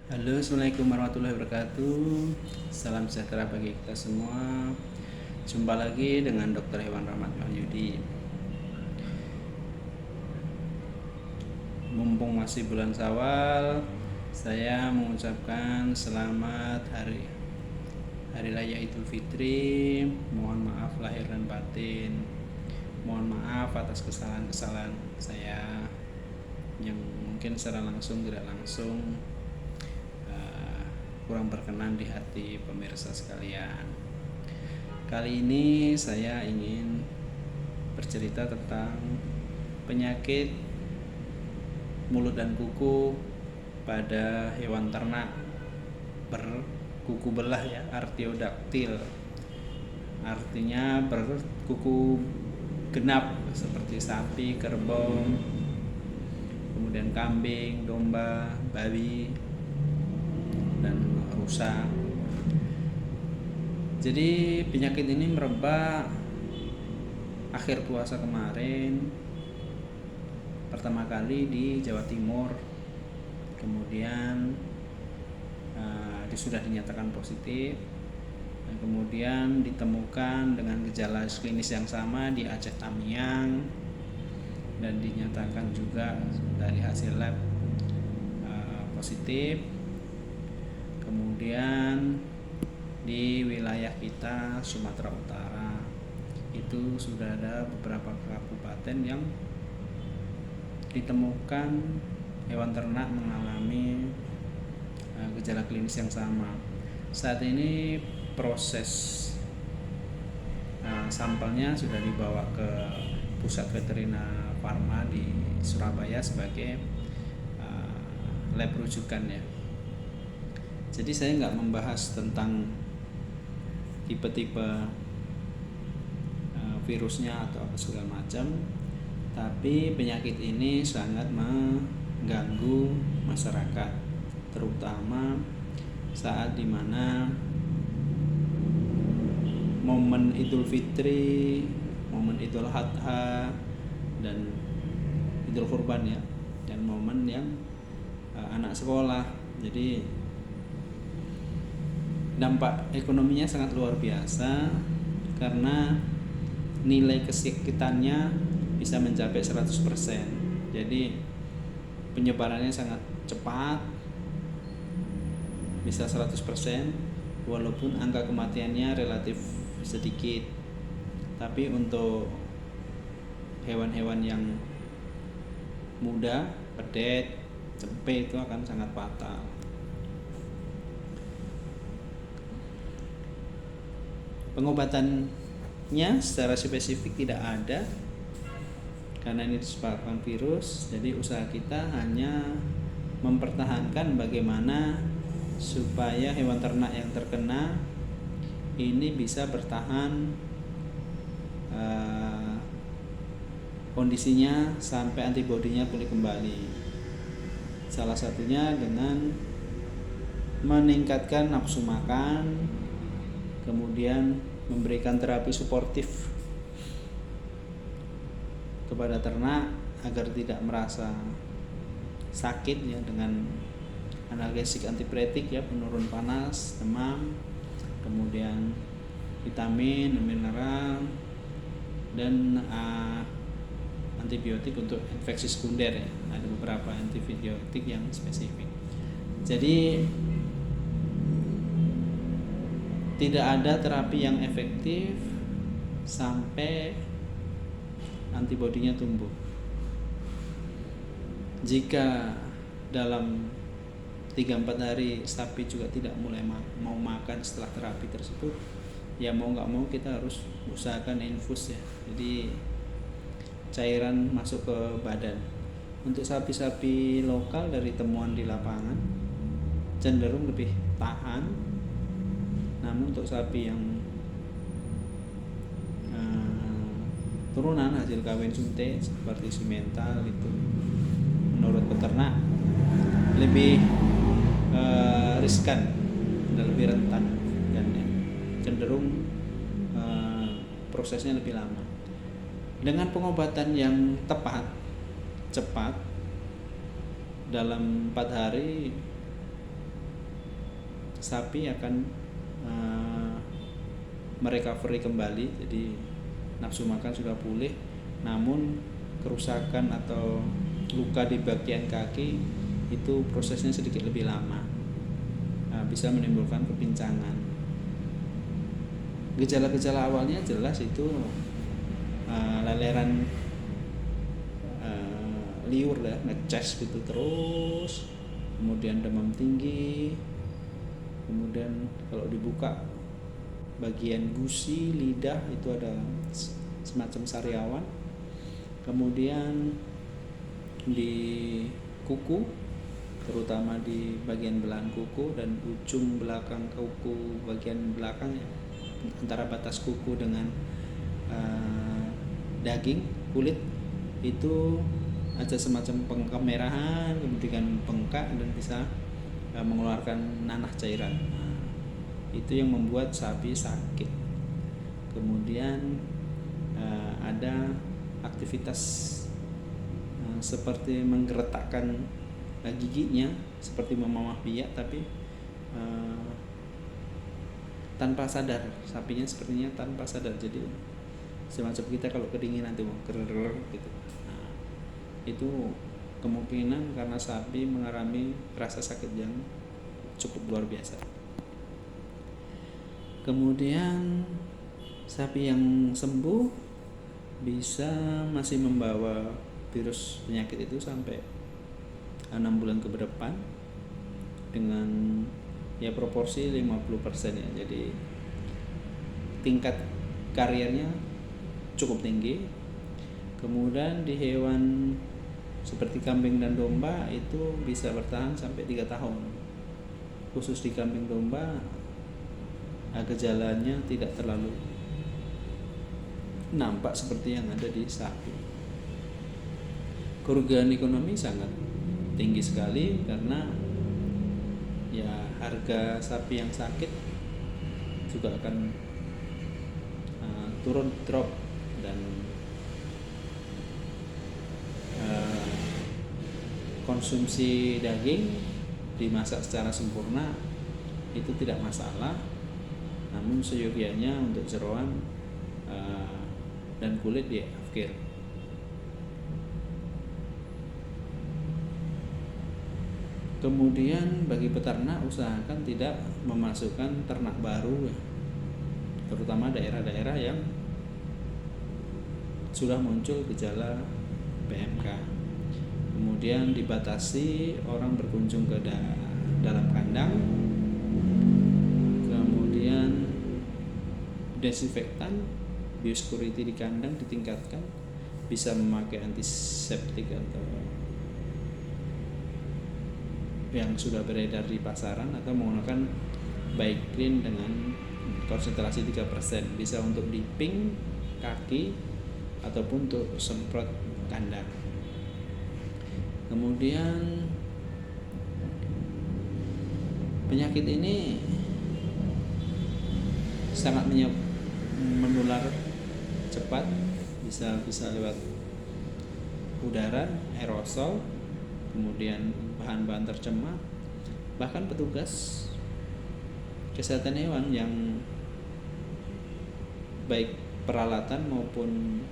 Halo, assalamualaikum warahmatullahi wabarakatuh. Salam sejahtera bagi kita semua. Jumpa lagi dengan Dr. Hewan Rahmat Wahyudi. Mumpung masih bulan Syawal, saya mengucapkan selamat hari raya Idul Fitri. Mohon maaf lahir dan batin. Mohon maaf atas kesalahan-kesalahan saya yang mungkin secara langsung tidak langsung kurang berkenan di hati pemirsa sekalian. Kali ini saya ingin bercerita tentang penyakit mulut dan kuku pada hewan ternak berkuku belah ya, artiodaktil. Artinya berkuku genap seperti sapi, kerbau, kemudian kambing, domba, babi, dan rusa. Jadi penyakit ini merebak akhir puasa kemarin, pertama kali di Jawa Timur, kemudian sudah dinyatakan positif, dan kemudian ditemukan dengan gejala klinis yang sama di Aceh Tamiang, dan dinyatakan juga dari hasil lab positif. Kemudian di wilayah kita Sumatera Utara itu sudah ada beberapa kabupaten yang ditemukan hewan ternak mengalami gejala klinis yang sama. Saat ini proses sampelnya sudah dibawa ke Pusat Veteriner Farma di Surabaya sebagai lab rujukan ya. Jadi saya nggak membahas tentang tipe-tipe virusnya atau apa segala macam, tapi penyakit ini sangat mengganggu masyarakat, terutama saat dimana momen Idul Fitri, momen Idul Adha, dan Idul Kurban ya, dan momen yang anak sekolah. Jadi dampak ekonominya sangat luar biasa karena nilai kesakitannya bisa mencapai 100%. Jadi penyebarannya sangat cepat, bisa 100%, walaupun angka kematiannya relatif sedikit. Tapi untuk hewan-hewan yang muda, pedet, cempe itu akan sangat fatal. Pengobatannya secara spesifik tidak ada karena ini disebabkan virus. Jadi usaha kita hanya mempertahankan bagaimana supaya hewan ternak yang terkena ini bisa bertahan kondisinya sampai antibodinya pulih kembali. Salah satunya dengan meningkatkan nafsu makan, kemudian memberikan terapi suportif kepada ternak agar tidak merasa sakit ya, dengan analgesik antipiretik ya, penurun panas, demam, kemudian vitamin, mineral, dan antibiotik untuk infeksi sekunder ya. Ada beberapa antibiotik yang spesifik. Jadi tidak ada terapi yang efektif sampai antibodinya tumbuh. Jika dalam 3-4 hari sapi juga tidak mulai mau makan setelah terapi tersebut, ya mau nggak mau kita harus usahakan infus ya. Jadi cairan masuk ke badan. Untuk sapi-sapi lokal dari temuan di lapangan cenderung lebih tahan. Namun untuk sapi yang turunan hasil kawin suntik seperti simental itu menurut peternak lebih riskan dan lebih rentan, dan cenderung prosesnya lebih lama. Dengan pengobatan yang tepat, cepat, dalam 4 hari sapi akan merecovery kembali, jadi nafsu makan sudah pulih, namun kerusakan atau luka di bagian kaki itu prosesnya sedikit lebih lama, bisa menimbulkan kepincangan. Gejala-gejala awalnya jelas itu leleran liur ya, ngecas gitu terus, kemudian demam tinggi, kemudian kalau dibuka bagian gusi, lidah itu ada semacam sariawan, kemudian di kuku, terutama di bagian belahan kuku dan ujung belakang kuku bagian belakang ya, antara batas kuku dengan daging kulit itu ada semacam kemerahan, kemudian bengkak dan bisa mengeluarkan nanah cairan. Itu yang membuat sapi sakit. Kemudian ada aktivitas seperti menggeretakkan giginya, seperti memamah biak, tapi tanpa sadar. Sapinya sepertinya tanpa sadar, jadi semacam kita kalau kedinginan tuh gerer gitu. Itu kemungkinan karena sapi mengalami rasa sakit yang cukup luar biasa. Kemudian sapi yang sembuh bisa masih membawa virus penyakit itu sampai 6 bulan ke depan dengan ya proporsi 50% ya. Jadi tingkat kariernya cukup tinggi. Kemudian di hewan seperti kambing dan domba itu bisa bertahan sampai 3 tahun. Khusus di kambing domba gejalanya tidak terlalu nampak seperti yang ada di sapi. Kerugian ekonomi sangat tinggi sekali karena ya harga sapi yang sakit juga akan turun drop, dan konsumsi daging dimasak secara sempurna itu tidak masalah, namun seyogianya untuk jeroan dan kulit di afkir. Kemudian bagi peternak, usahakan tidak memasukkan ternak baru, terutama daerah-daerah yang sudah muncul gejala PMK. Kemudian dibatasi orang berkunjung ke dalam kandang. Kemudian desinfektan, biosecurity di kandang ditingkatkan, bisa memakai antiseptik atau yang sudah beredar di pasaran, atau menggunakan Biclean dengan konsentrasi 3%, bisa untuk dipping kaki ataupun untuk semprot kandang. Kemudian penyakit ini sangat menular cepat, bisa lewat udara, aerosol, kemudian bahan-bahan tercemar. Bahkan petugas kesehatan hewan yang baik peralatan maupun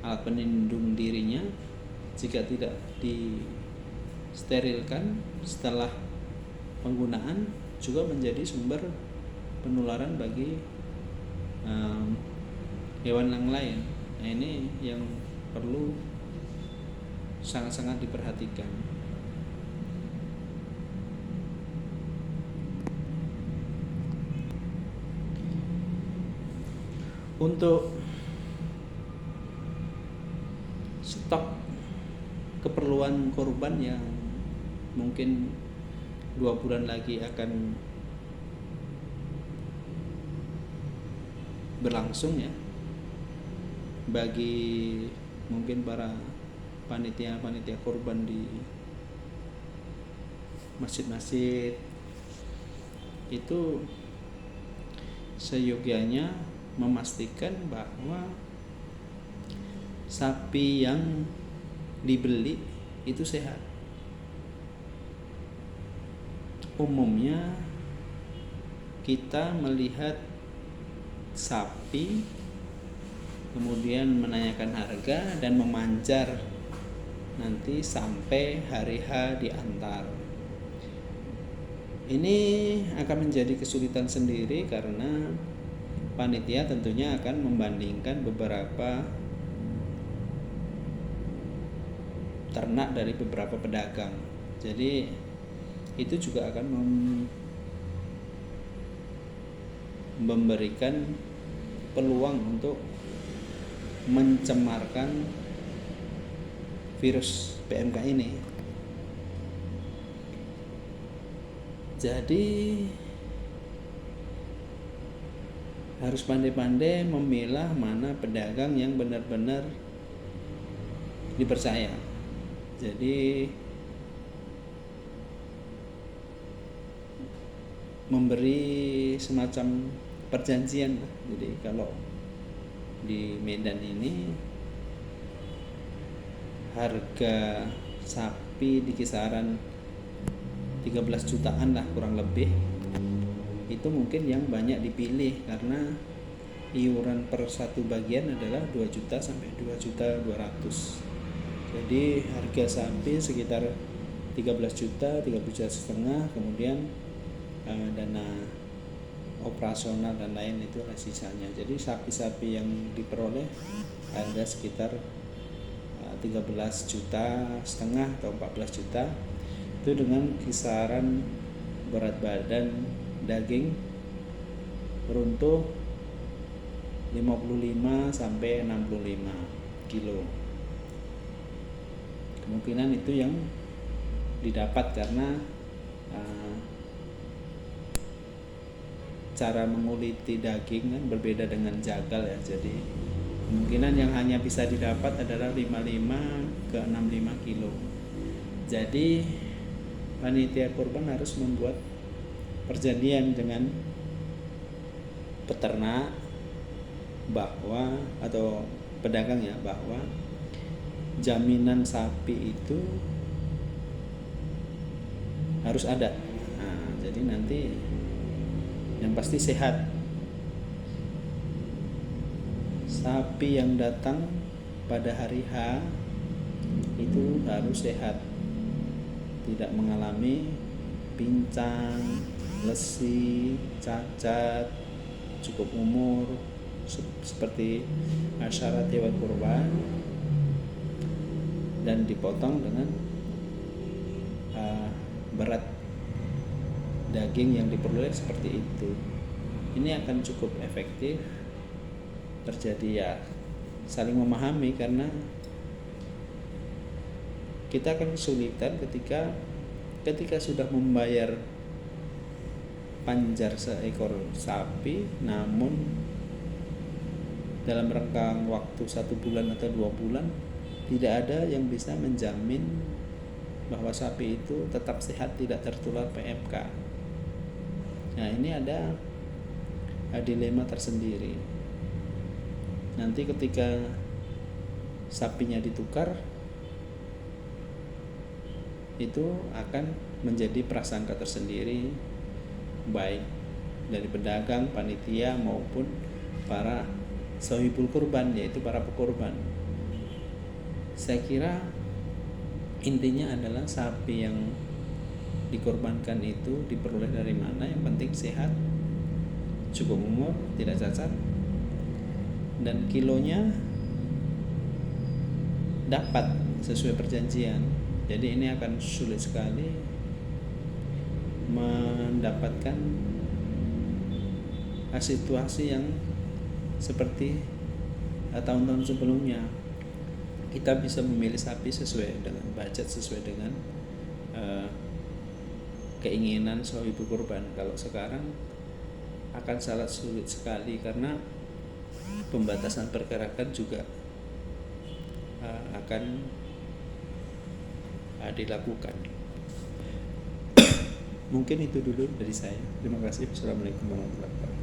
alat pelindung dirinya, jika tidak disterilkan setelah penggunaan, juga menjadi sumber penularan bagi hewan yang lain. Nah, ini yang perlu sangat-sangat diperhatikan. Untuk stok keperluan korban yang mungkin 2 bulan lagi akan berlangsung ya, bagi mungkin para panitia korban di masjid-masjid itu seyogianya memastikan bahwa sapi yang dibeli itu sehat. Umumnya kita melihat sapi, kemudian menanyakan harga dan memancar nanti sampai hari H diantar. Ini akan menjadi kesulitan sendiri karena panitia tentunya akan membandingkan beberapa ternak dari beberapa pedagang. Jadi itu juga akan memberikan peluang untuk mencemarkan virus PMK ini. Jadi harus pandai-pandai memilah mana pedagang yang benar-benar dipercaya. Jadi memberi semacam perjanjian. Jadi kalau di Medan ini harga sapi di kisaran 13 jutaan lah kurang lebih, itu mungkin yang banyak dipilih karena iuran per satu bagian adalah 2 juta sampai 2 juta 200. Jadi harga sapi sekitar 13 juta, 13 juta setengah, kemudian dana operasional dan lain itu sisanya. Jadi sapi-sapi yang diperoleh ada sekitar 13 juta setengah atau 14 juta, itu dengan kisaran berat badan daging runtuh 55 sampai 65 kilo. Kemungkinan itu yang didapat karena cara menguliti daging kan berbeda dengan jagal ya. Jadi kemungkinan yang hanya bisa didapat adalah 55 ke 65 kilo. Jadi panitia kurban harus membuat perjanjian dengan peternak bahwa atau pedagang ya, bahwa jaminan sapi itu harus ada. Nah, jadi nanti yang pasti sehat. Sapi yang datang pada hari H itu harus sehat, tidak mengalami pincang, lesi, cacat, cukup umur seperti syarat hewan kurban, dan dipotong dengan berat daging yang diperoleh seperti itu. Ini akan cukup efektif terjadi ya saling memahami, karena kita akan kesulitan ketika sudah membayar panjar seekor sapi, namun dalam rentang waktu 1 bulan atau 2 bulan tidak ada yang bisa menjamin bahwa sapi itu tetap sehat, tidak tertular PMK. Nah, ini ada dilema tersendiri. Nanti ketika sapinya ditukar, itu akan menjadi prasangka tersendiri baik dari pedagang, panitia maupun para sohibul kurban, yaitu para pekurban. Saya kira intinya adalah sapi yang dikorbankan itu diperoleh dari mana, yang penting sehat, cukup umur, tidak cacat, dan kilonya dapat sesuai perjanjian. Jadi ini akan sulit sekali mendapatkan situasi yang seperti tahun-tahun sebelumnya. Kita bisa memilih sapi sesuai dengan budget, sesuai dengan keinginan sohibul kurban. Kalau sekarang akan sangat sulit sekali karena pembatasan pergerakan juga akan dilakukan. Mungkin itu dulu dari saya. Terima kasih. Assalamualaikum warahmatullahi wabarakatuh.